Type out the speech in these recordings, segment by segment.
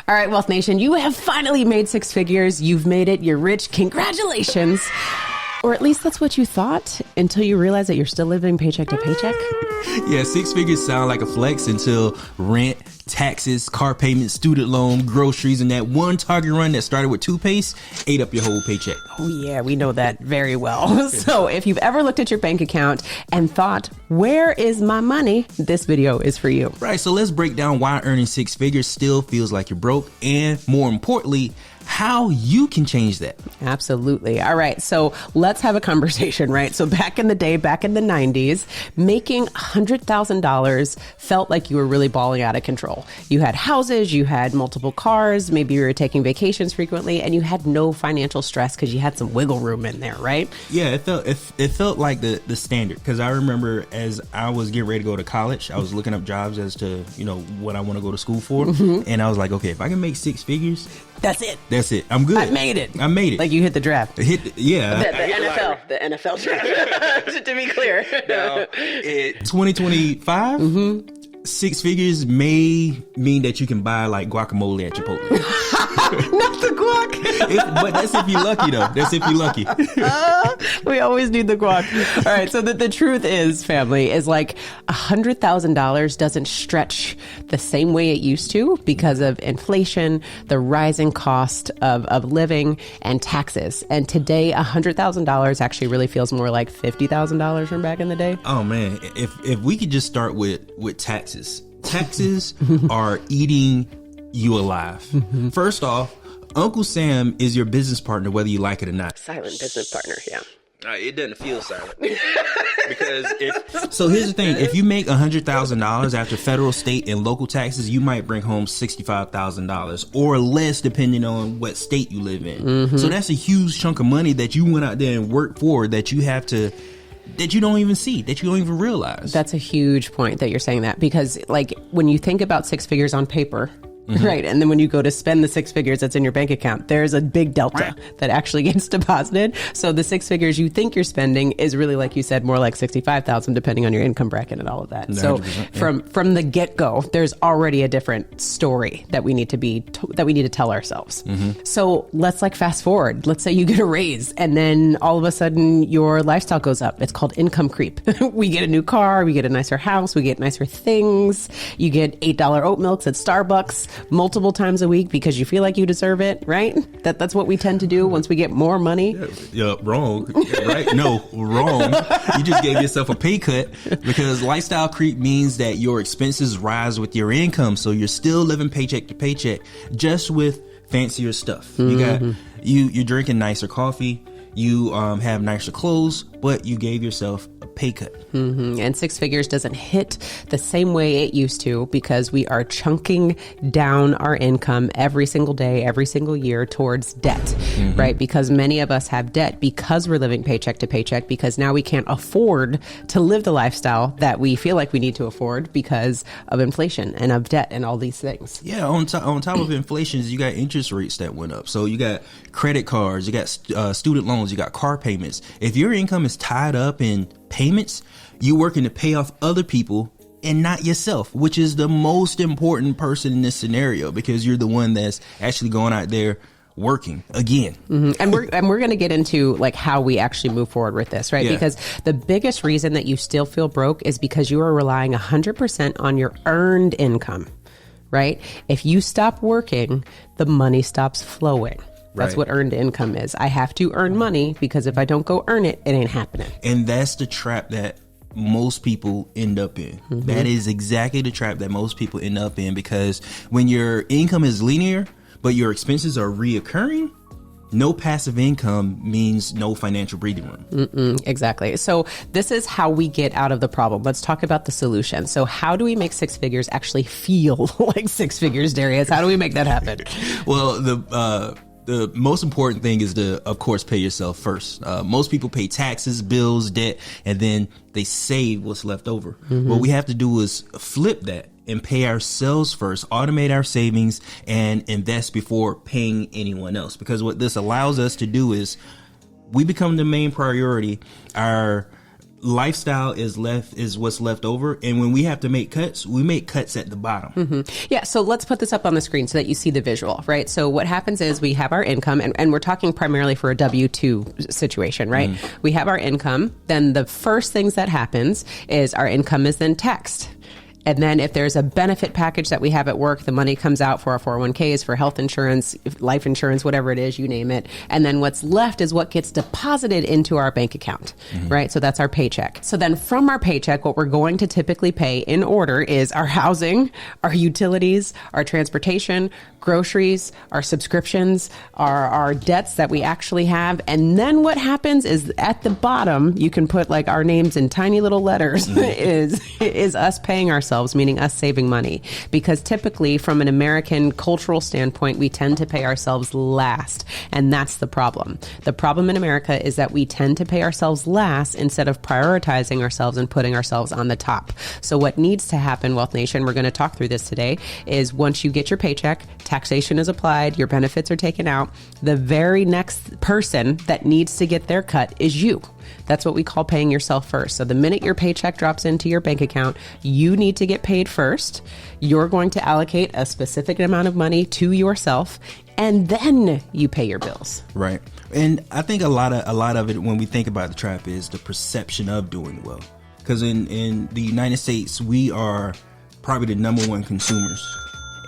All right, Wealth Nation, you have finally made six figures. You've made it. You're rich. Congratulations. Or at least that's what you thought until you realize that you're still living paycheck to paycheck. Yeah, six figures sound like a flex until rent, taxes, car payments, student loan, groceries, and that one Target run that started with toothpaste ate up your whole paycheck. Oh, yeah, we know that very well. So if you've ever looked at your bank account and thought, where is my money? This video is for you. Right, so let's break down why earning six figures still feels like you're broke, and more importantly, how you can change that. Absolutely. All right. So let's have a conversation, right? So back in the day, back in the 90s, making $100,000 felt like you were really balling out of control. You had houses, you had multiple cars, maybe you were taking vacations frequently, and you had no financial stress because you had some wiggle room in there, right? Yeah, it felt like the standard, because I remember as I was getting ready to go to college, I was looking up jobs as to, what I want to go to school for. And I was like, okay, if I can make six figures, that's it. That's it. I'm good. I made it. Like you hit the draft. The NFL. The NFL draft. To be clear. Now, 2025, six figures may mean that you can buy like guacamole at Chipotle. Not the guac. But that's if you're lucky, though. That's if you're lucky. We always need the guac. All right. So the truth is, family, is like $100,000 doesn't stretch the same way it used to because of inflation, the rising cost of living, and taxes. And today, $100,000 actually really feels more like $50,000 from back in the day. Oh, man. If we could just start with taxes. Taxes are eating you alive. First off, Uncle Sam is your business partner, whether you like it or not. Silent business partner, yeah. It doesn't feel silent. Because so here's the thing. If you make $100,000 after federal, state, and local taxes, you might bring home $65,000 or less, depending on what state you live in. So that's a huge chunk of money that you went out there and worked for that you don't even see, that you don't even realize. That's a huge point that you're saying that, because like when you think about six figures on paper, right, and then when you go to spend the six figures that's in your bank account, there's a big delta that actually gets deposited. So the six figures you think you're spending is really, like you said, more like 65,000, depending on your income bracket and all of that. So from the get-go, there's already a different story that we need to tell ourselves. So let's fast forward. Let's say you get a raise, and then all of a sudden your lifestyle goes up. It's called income creep. We get a new car, we get a nicer house, we get nicer things. You get $8 oat milks at Starbucks multiple times a week because you feel like you deserve it, right? That's what we tend to do once we get more money. Yeah, wrong. Right? No, wrong. You just gave yourself a pay cut, because lifestyle creep means that your expenses rise with your income. So you're still living paycheck to paycheck, just with fancier stuff. You're drinking nicer coffee. You have nicer clothes, but you gave yourself a pay cut. And six figures doesn't hit the same way it used to because we are chunking down our income every single day, every single year towards debt, right? Because many of us have debt because we're living paycheck to paycheck, because now we can't afford to live the lifestyle that we feel like we need to afford because of inflation and of debt and all these things. Yeah, on top of inflation, you got interest rates that went up. So you got credit cards, you got student loans, you got car payments. If your income is tied up in payments, you're working to pay off other people and not yourself, which is the most important person in this scenario, because you're the one that's actually going out there working again. And we're going to get into how we actually move forward with this, right? Yeah. Because the biggest reason that you still feel broke is because you are relying 100% on your earned income, right? If you stop working, the money stops flowing. That's what earned income is. I have to earn money, because if I don't go earn it, it ain't happening. And that's the trap that most people end up in. That is exactly the trap that most people end up in, because when your income is linear, but your expenses are reoccurring, no passive income means no financial breathing room. Exactly. So this is how we get out of the problem. Let's talk about the solution. So how do we make six figures actually feel like six figures, Darius? How do we make that happen? Well, the most important thing is to, of course, pay yourself first. Most people pay taxes, bills, debt, and then they save what's left over. What we have to do is flip that and pay ourselves first, automate our savings, and invest before paying anyone else. Because what this allows us to do is we become the main priority. Our lifestyle is what's left over, and when we have to make cuts, we make cuts at the bottom. Yeah, so let's put this up on the screen so that you see the visual, right? So what happens is we have our income, and we're talking primarily for a W-2 situation, right? We have our income, then the first things that happens is our income is then taxed. And then if there's a benefit package that we have at work, the money comes out for our 401ks, for health insurance, life insurance, whatever it is, you name it. And then what's left is what gets deposited into our bank account, right? So that's our paycheck. So then from our paycheck, what we're going to typically pay in order is our housing, our utilities, our transportation, groceries, our subscriptions, our debts that we actually have. And then what happens is at the bottom, you can put like our names in tiny little letters, is us paying ourselves, meaning us saving money. Because typically from an American cultural standpoint, we tend to pay ourselves last. And that's the problem. The problem in America is that we tend to pay ourselves last instead of prioritizing ourselves and putting ourselves on the top. So what needs to happen, Wealth Nation, we're going to talk through this today, is once you get your paycheck, taxation is applied, your benefits are taken out, the very next person that needs to get their cut is you. That's what we call paying yourself first. So the minute your paycheck drops into your bank account, you need to get paid first. You're going to allocate a specific amount of money to yourself, and then you pay your bills. Right. And I think a lot of it, when we think about the trap, is the perception of doing well. Because in the United States, we are probably the number one consumers.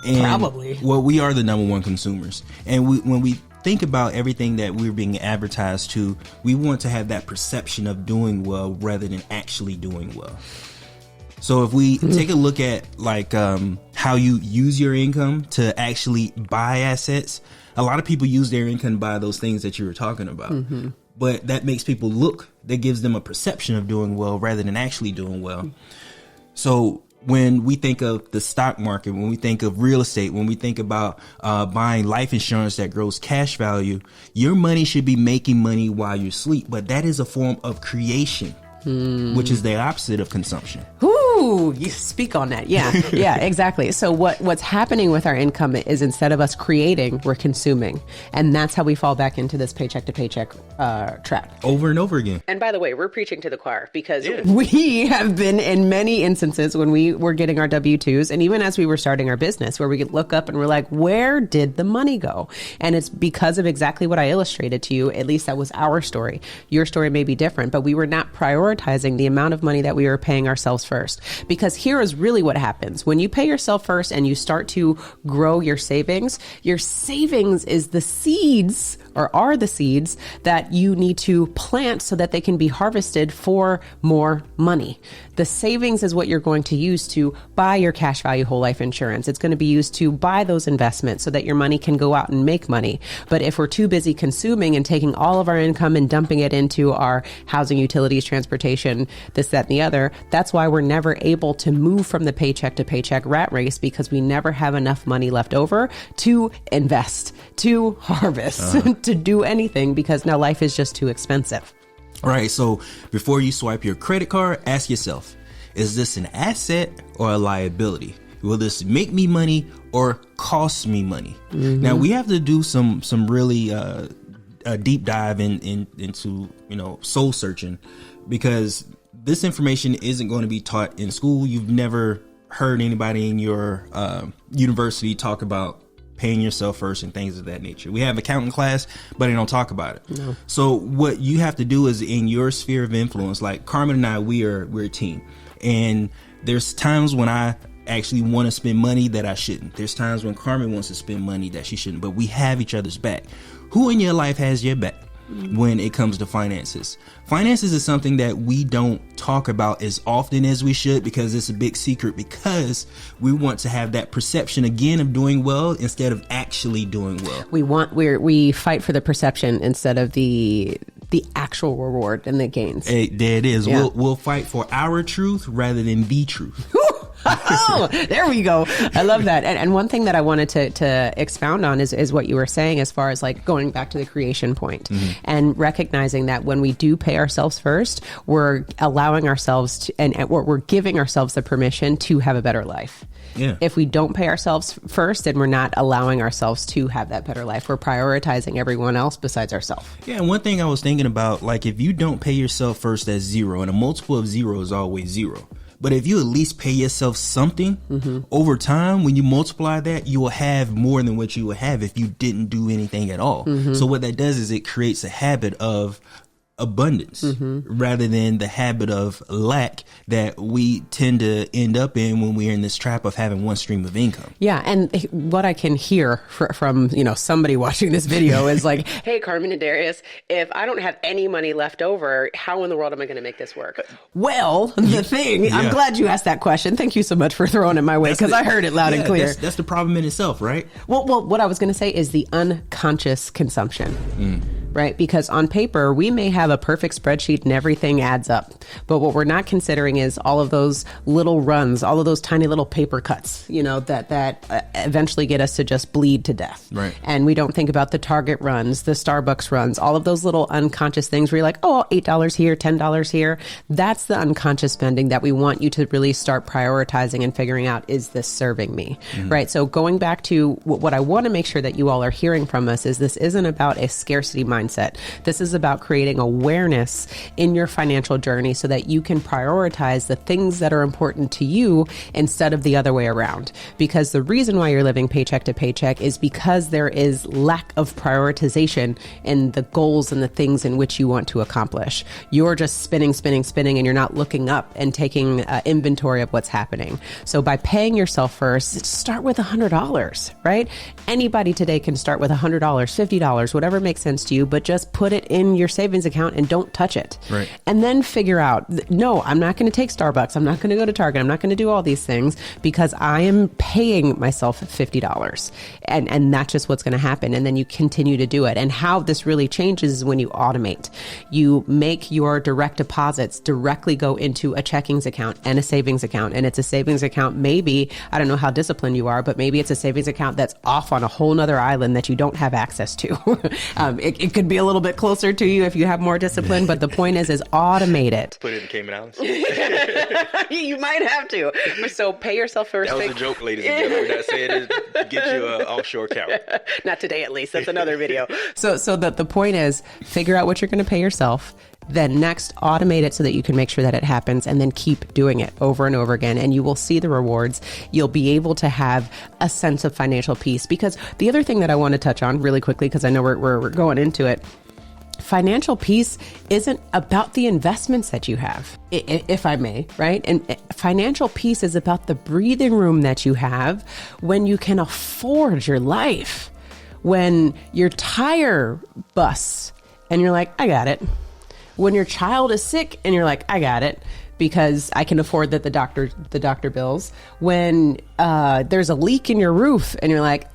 And, probably. Well, we are the number one consumers. And when we think about everything that we're being advertised to, we want to have that perception of doing well rather than actually doing well. So if we take a look at like how you use your income to actually buy assets, a lot of people use their income to buy those things that you were talking about. But that makes people that gives them a perception of doing well rather than actually doing well. So when we think of the stock market, when we think of real estate, when we think about buying life insurance that grows cash value, your money should be making money while you sleep. But that is a form of creation, which is the opposite of consumption. Ooh, you speak on that. Yeah, yeah, exactly. So what's happening with our income is instead of us creating, we're consuming. And that's how we fall back into this paycheck to paycheck trap. Over and over again. And by the way, we're preaching to the choir because we have been in many instances when we were getting our W-2s, and even as we were starting our business, where we could look up and we're like, where did the money go? And it's because of exactly what I illustrated to you. At least that was our story. Your story may be different, but we were not prioritizing the amount of money that we were paying ourselves first. Because here is really what happens. When you pay yourself first and you start to grow your savings is the seeds, or are the seeds, that you need to plant so that they can be harvested for more money. The savings is what you're going to use to buy your cash value whole life insurance. It's going to be used to buy those investments so that your money can go out and make money. But if we're too busy consuming and taking all of our income and dumping it into our housing, utilities, transportation, this, that, and the other, that's why we're never able to move from the paycheck to paycheck rat race, because we never have enough money left over to invest, to harvest, to do anything, because now life is just too expensive. All right. So before you swipe your credit card, ask yourself, is this an asset or a liability? Will this make me money or cost me money? Now we have to do some really a deep dive into soul searching, because this information isn't going to be taught in school. You've never heard anybody in your university talk about paying yourself first and things of that nature. We have accounting class, but they don't talk about it. No. So what you have to do is, in your sphere of influence, like Carmen and I, we're a team. And there's times when I actually want to spend money that I shouldn't. There's times when Carmen wants to spend money that she shouldn't, but we have each other's back. Who in your life has your back when it comes to finances? Finances is something that we don't talk about as often as we should, because it's a big secret, because we want to have that perception again of doing well instead of actually doing well. We fight for the perception instead of the actual reward and the gains. There it is. Yeah. We'll fight for our truth rather than the truth. Oh, there we go. I love that. And one thing that I wanted to expound on is what you were saying as far as like going back to the creation point and recognizing that when we do pay ourselves first, we're allowing ourselves to, and we're giving ourselves the permission to have a better life. Yeah. If we don't pay ourselves first, then we're not allowing ourselves to have that better life. We're prioritizing everyone else besides ourselves. Yeah, and one thing I was thinking about, like if you don't pay yourself first, that's zero, and a multiple of zero is always zero. But if you at least pay yourself something over time, when you multiply that, you will have more than what you would have if you didn't do anything at all. So what that does is it creates a habit of abundance rather than the habit of lack that we tend to end up in when we're in this trap of having one stream of income. Yeah. And what I can hear from, somebody watching this video is like, hey, Carmen and Darius, if I don't have any money left over, how in the world am I going to make this work? Well, I'm glad you asked that question. Thank you so much for throwing it my way because I heard it loud and clear. That's the problem in itself, right? Well, what I was going to say is the unconscious consumption. Right? Because on paper, we may have a perfect spreadsheet and everything adds up. But what we're not considering is all of those little runs, all of those tiny little paper cuts, that eventually get us to just bleed to death. Right. And we don't think about the Target runs, the Starbucks runs, all of those little unconscious things where you're like, oh, $8 here, $10 here. That's the unconscious spending that we want you to really start prioritizing and figuring out, is this serving me? Right? So going back to what I want to make sure that you all are hearing from us is this isn't about a scarcity mindset. This is about creating awareness in your financial journey so that you can prioritize the things that are important to you instead of the other way around. Because the reason why you're living paycheck to paycheck is because there is lack of prioritization in the goals and the things in which you want to accomplish. You're just spinning, and you're not looking up and taking inventory of what's happening. So by paying yourself first, start with $100, right? Anybody today can start with $100, $50, whatever makes sense to you, but just put it in your savings account and don't touch it. Right. And then figure out, no, I'm not going to take Starbucks. I'm not going to go to Target. I'm not going to do all these things because I am paying myself $50. And that's just what's going to happen. And then you continue to do it. And how this really changes is when you automate. You make your direct deposits directly go into a checkings account and a savings account. And it's a savings account, maybe, I don't know how disciplined you are, but maybe it's a savings account that's off on a whole nother island that you don't have access to. It could be a little bit closer to you if you have more discipline, but the point is automate it. Put it in Cayman Islands. You might have to. So pay yourself first. That was a joke, ladies and gentlemen. We're not saying it get you an offshore account. Not today, at least. That's another video. So the point is figure out what you're going to pay yourself. Then next, automate it so that you can make sure that it happens, and then keep doing it over and over again. And you will see the rewards. You'll be able to have a sense of financial peace. Because the other thing that I want to touch on really quickly, because I know we're going into it, financial peace isn't about the investments that you have, if I may, right? And financial peace is about the breathing room that you have when you can afford your life. When your tire busts and you're like, I got it. When your child is sick and you're like, I got it because I can afford the doctor bills. When there's a leak in your roof and you're like,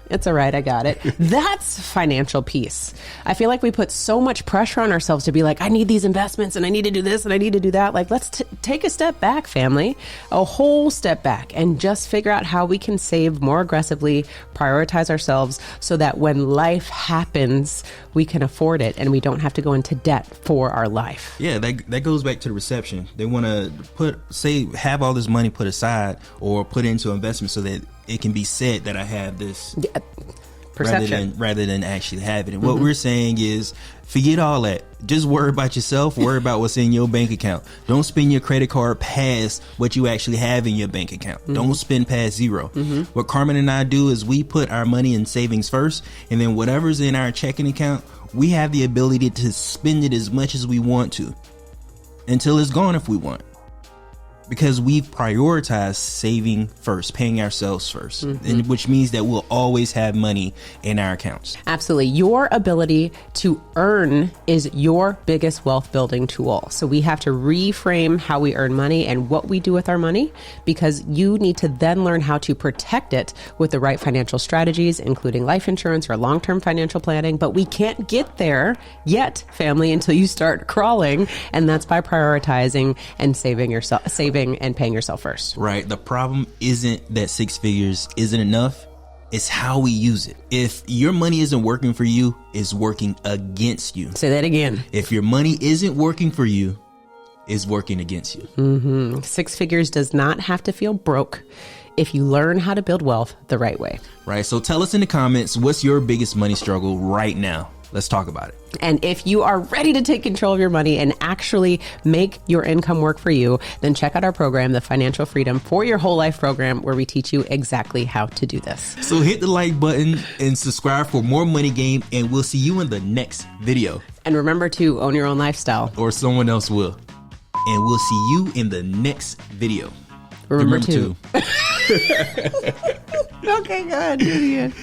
it's all right, I got it. That's financial peace. I feel like we put so much pressure on ourselves to be like, I need these investments and I need to do this and I need to do that. Like, let's take a step back, family, a whole step back, and just figure out how we can save more aggressively, prioritize ourselves so that when life happens, we can afford it and we don't have to go into debt for our life. Yeah, that goes back to the reception. They want to have all this money put aside or put into investment so that it can be said that I have this, perception, rather than actually having it. What we're saying is, forget all that. Just worry about yourself. Worry about what's in your bank account. Don't spend your credit card past what you actually have in your bank account. Don't spend past zero. What Carmen and I do is we put our money in savings first, and then whatever's in our checking account, we have the ability to spend it as much as we want to until it's gone if we want. Because we've prioritized saving first, paying ourselves first, and which means that we'll always have money in our accounts. Absolutely. Your ability to earn is your biggest wealth building tool. So we have to reframe how we earn money and what we do with our money, because you need to then learn how to protect it with the right financial strategies, including life insurance or long-term financial planning. But we can't get there yet, family, until you start crawling. And that's by prioritizing and saving saving and paying yourself first. Right. The problem isn't that 6 figures isn't enough. It's how we use it. If your money isn't working for you, it's working against you. Say that again. If your money isn't working for you, it's working against you. 6 figures does not have to feel broke if you learn how to build wealth the right way. Right. So tell us in the comments, what's your biggest money struggle right now? Let's talk about it. And if you are ready to take control of your money and actually make your income work for you, then check out our program, the Financial Freedom for Your Whole Life program, where we teach you exactly how to do this. So hit the like button and subscribe for more Money Game, and we'll see you in the next video. And remember to own your own lifestyle. Or someone else will. And we'll see you in the next video. Remember to. Okay, good.